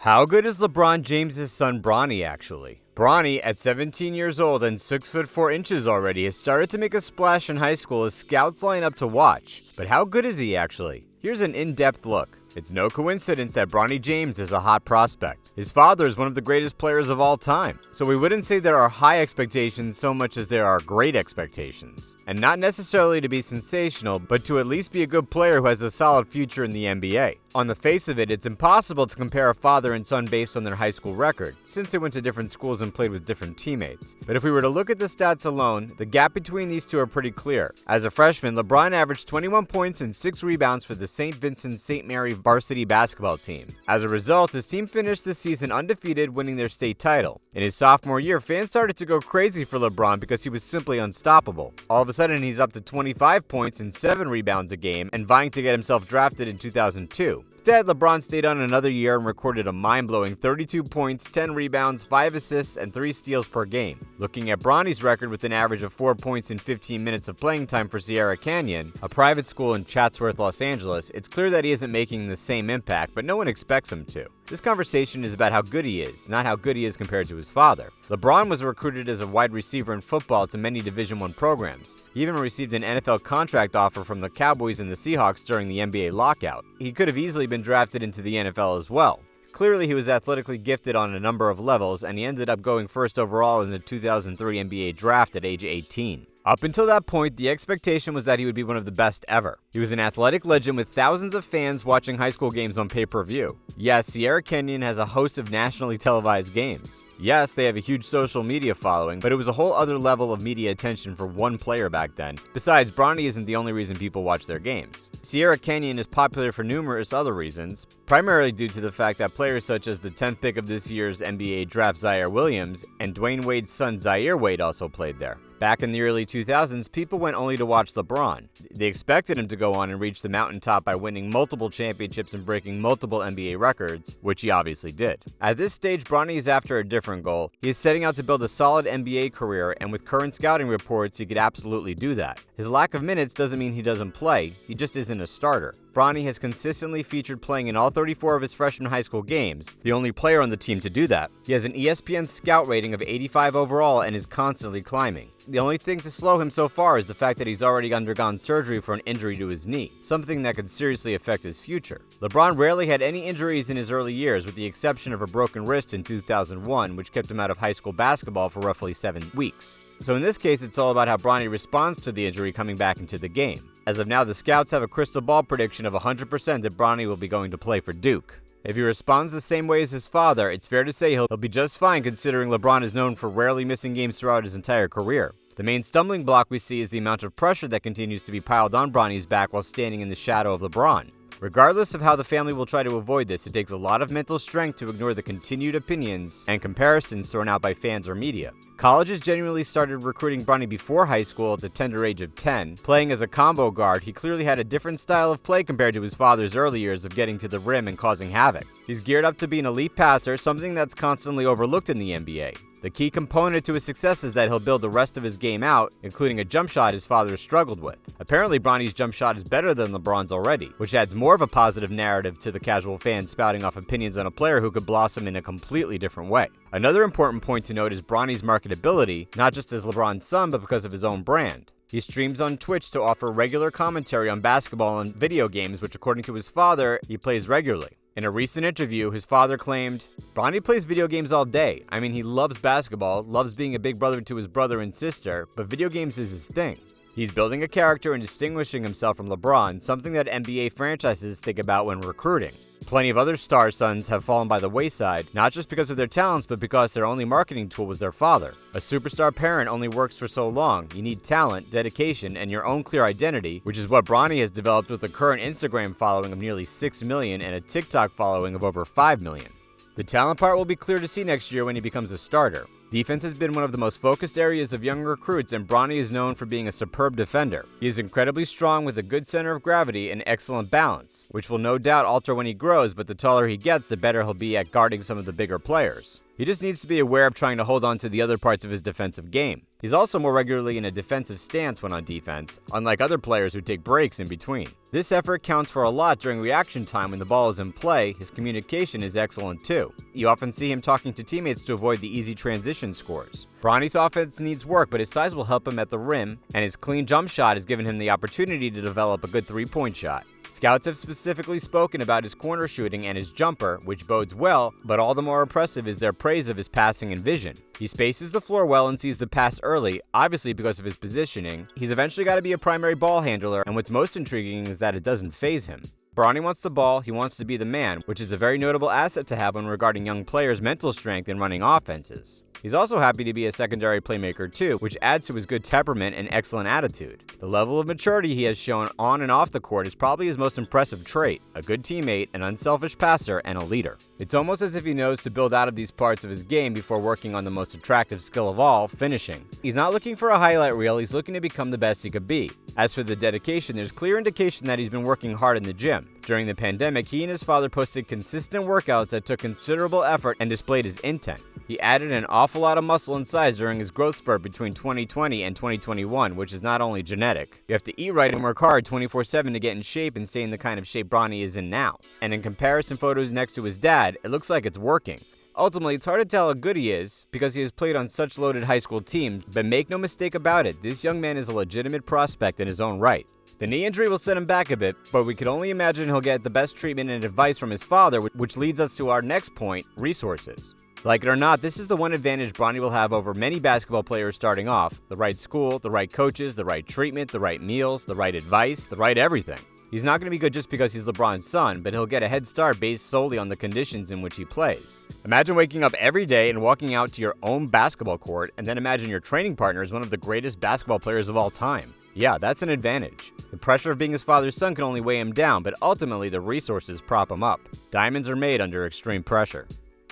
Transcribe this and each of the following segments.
How good is LeBron James' son Bronny actually? Bronny, at 17 years old and 6 foot 4 inches already, has started to make a splash in high school as scouts line up to watch. But how good is he actually? Here's an in-depth look. It's no coincidence that Bronny James is a hot prospect. His father is one of the greatest players of all time. So we wouldn't say there are high expectations so much as there are great expectations. And not necessarily to be sensational, but to at least be a good player who has a solid future in the NBA. On the face of it, it's impossible to compare a father and son based on their high school record, since they went to different schools and played with different teammates. But if we were to look at the stats alone, the gap between these two are pretty clear. As a freshman, LeBron averaged 21 points and 6 rebounds for the St. Vincent St. Mary varsity basketball team. As a result, his team finished the season undefeated, winning their state title. In his sophomore year, fans started to go crazy for LeBron because he was simply unstoppable. All of a sudden, he's up to 25 points and 7 rebounds a game and vying to get himself drafted in 2002. Instead, LeBron stayed on another year and recorded a mind-blowing 32 points, 10 rebounds, 5 assists, and 3 steals per game. Looking at Bronny's record with an average of 4 points in 15 minutes of playing time for Sierra Canyon, a private school in Chatsworth, Los Angeles, it's clear that he isn't making the same impact, but no one expects him to. This conversation is about how good he is, not how good he is compared to his father. LeBron was recruited as a wide receiver in football to many Division I programs. He even received an NFL contract offer from the Cowboys and the Seahawks during the NBA lockout. He could have easily been drafted into the NFL as well. Clearly, he was athletically gifted on a number of levels, and he ended up going first overall in the 2003 NBA draft at age 18. Up until that point, the expectation was that he would be one of the best ever. He was an athletic legend with thousands of fans watching high school games on pay-per-view. Yes, Sierra Canyon has a host of nationally televised games. Yes, they have a huge social media following, but it was a whole other level of media attention for one player back then. Besides, Bronny isn't the only reason people watch their games. Sierra Canyon is popular for numerous other reasons, primarily due to the fact that players such as the 10th pick of this year's NBA draft Zaire Williams and Dwayne Wade's son Zaire Wade also played there. Back in the early 2000s, people went only to watch LeBron. They expected him to go on and reach the mountaintop by winning multiple championships and breaking multiple NBA records, which he obviously did. At this stage, Bronny is after a different goal. He is setting out to build a solid NBA career, and with current scouting reports, he could absolutely do that. His lack of minutes doesn't mean he doesn't play, he just isn't a starter. Bronny has consistently featured playing in all 34 of his freshman high school games, the only player on the team to do that. He has an ESPN scout rating of 85 overall and is constantly climbing. The only thing to slow him so far is the fact that he's already undergone surgery for an injury to his knee, something that could seriously affect his future. LeBron rarely had any injuries in his early years, with the exception of a broken wrist in 2001, which kept him out of high school basketball for roughly 7 weeks. So in this case, it's all about how Bronny responds to the injury coming back into the game. As of now, the scouts have a crystal ball prediction of 100% that Bronny will be going to play for Duke. If he responds the same way as his father, it's fair to say he'll be just fine considering LeBron is known for rarely missing games throughout his entire career. The main stumbling block we see is the amount of pressure that continues to be piled on Bronny's back while standing in the shadow of LeBron. Regardless of how the family will try to avoid this, it takes a lot of mental strength to ignore the continued opinions and comparisons thrown out by fans or media. Colleges genuinely started recruiting Bronny before high school at the tender age of 10. Playing as a combo guard, he clearly had a different style of play compared to his father's early years of getting to the rim and causing havoc. He's geared up to be an elite passer, something that's constantly overlooked in the NBA. The key component to his success is that he'll build the rest of his game out, including a jump shot his father struggled with. Apparently, Bronny's jump shot is better than LeBron's already, which adds more of a positive narrative to the casual fans spouting off opinions on a player who could blossom in a completely different way. Another important point to note is Bronny's marketability, not just as LeBron's son, but because of his own brand. He streams on Twitch to offer regular commentary on basketball and video games, which according to his father, he plays regularly. In a recent interview, his father claimed, "Bronny plays video games all day. I mean, he loves basketball, loves being a big brother to his brother and sister, but video games is his thing. He's building a character and distinguishing himself from LeBron, something that NBA franchises think about when recruiting. Plenty of other star sons have fallen by the wayside, not just because of their talents, but because their only marketing tool was their father. A superstar parent only works for so long. You need talent, dedication, and your own clear identity, which is what Bronny has developed with a current Instagram following of nearly 6 million and a TikTok following of over 5 million. The talent part will be clear to see next year when he becomes a starter. Defense has been one of the most focused areas of young recruits, and Bronny is known for being a superb defender. He is incredibly strong with a good center of gravity and excellent balance, which will no doubt alter when he grows, but the taller he gets, the better he'll be at guarding some of the bigger players. He just needs to be aware of trying to hold on to the other parts of his defensive game. He's also more regularly in a defensive stance when on defense, unlike other players who take breaks in between. This effort counts for a lot during reaction time when the ball is in play. His communication is excellent too. You often see him talking to teammates to avoid the easy transition scores. Bronny's offense needs work, but his size will help him at the rim, and his clean jump shot has given him the opportunity to develop a good three-point shot. Scouts have specifically spoken about his corner shooting and his jumper, which bodes well, but all the more impressive is their praise of his passing and vision. He spaces the floor well and sees the pass early, obviously because of his positioning. He's eventually got to be a primary ball handler, and what's most intriguing is that it doesn't faze him. Bronny wants the ball, he wants to be the man, which is a very notable asset to have when regarding young players' mental strength in running offenses. He's also happy to be a secondary playmaker too, which adds to his good temperament and excellent attitude. The level of maturity he has shown on and off the court is probably his most impressive trait: a good teammate, an unselfish passer, and a leader. It's almost as if he knows to build out of these parts of his game before working on the most attractive skill of all, finishing. He's not looking for a highlight reel, he's looking to become the best he could be. As for the dedication, there's clear indication that he's been working hard in the gym. During the pandemic, he and his father posted consistent workouts that took considerable effort and displayed his intent. He added an awful lot of muscle and size during his growth spurt between 2020 and 2021, which is not only genetic. You have to eat right and work hard 24/7 to get in shape and stay in the kind of shape Bronny is in now. And in comparison photos next to his dad, it looks like it's working. Ultimately, it's hard to tell how good he is because he has played on such loaded high school teams, but make no mistake about it, this young man is a legitimate prospect in his own right. The knee injury will set him back a bit, but we can only imagine he'll get the best treatment and advice from his father, which leads us to our next point: resources. Like it or not, this is the one advantage Bronny will have over many basketball players starting off: the right school, the right coaches, the right treatment, the right meals, the right advice, the right everything. He's not going to be good just because he's LeBron's son, but he'll get a head start based solely on the conditions in which he plays. Imagine waking up every day and walking out to your own basketball court, and then imagine your training partner is one of the greatest basketball players of all time. Yeah, that's an advantage. The pressure of being his father's son can only weigh him down, but ultimately the resources prop him up. Diamonds are made under extreme pressure.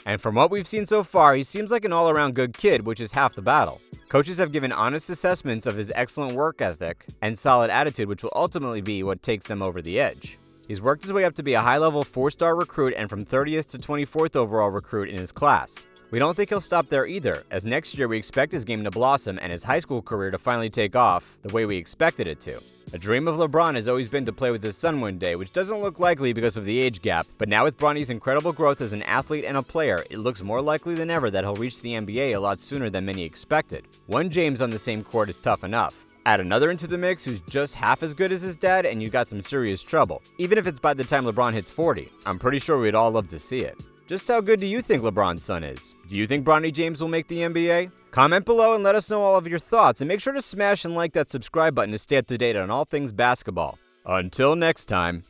And from what we've seen so far, he seems like an all-around good kid, which is half the battle. Coaches have given honest assessments of his excellent work ethic and solid attitude, which will ultimately be what takes them over the edge. He's worked his way up to be a high-level 4-star recruit and from 30th to 24th overall recruit in his class. We don't think he'll stop there either, as next year we expect his game to blossom and his high school career to finally take off the way we expected it to. A dream of LeBron has always been to play with his son one day, which doesn't look likely because of the age gap, but now with Bronny's incredible growth as an athlete and a player, it looks more likely than ever that he'll reach the NBA a lot sooner than many expected. One James on the same court is tough enough. Add another into the mix who's just half as good as his dad and you've got some serious trouble, even if it's by the time LeBron hits 40. I'm pretty sure we'd all love to see it. Just how good do you think LeBron's son is? Do you think Bronny James will make the NBA? Comment below and let us know all of your thoughts, and make sure to smash and like that subscribe button to stay up to date on all things basketball. Until next time.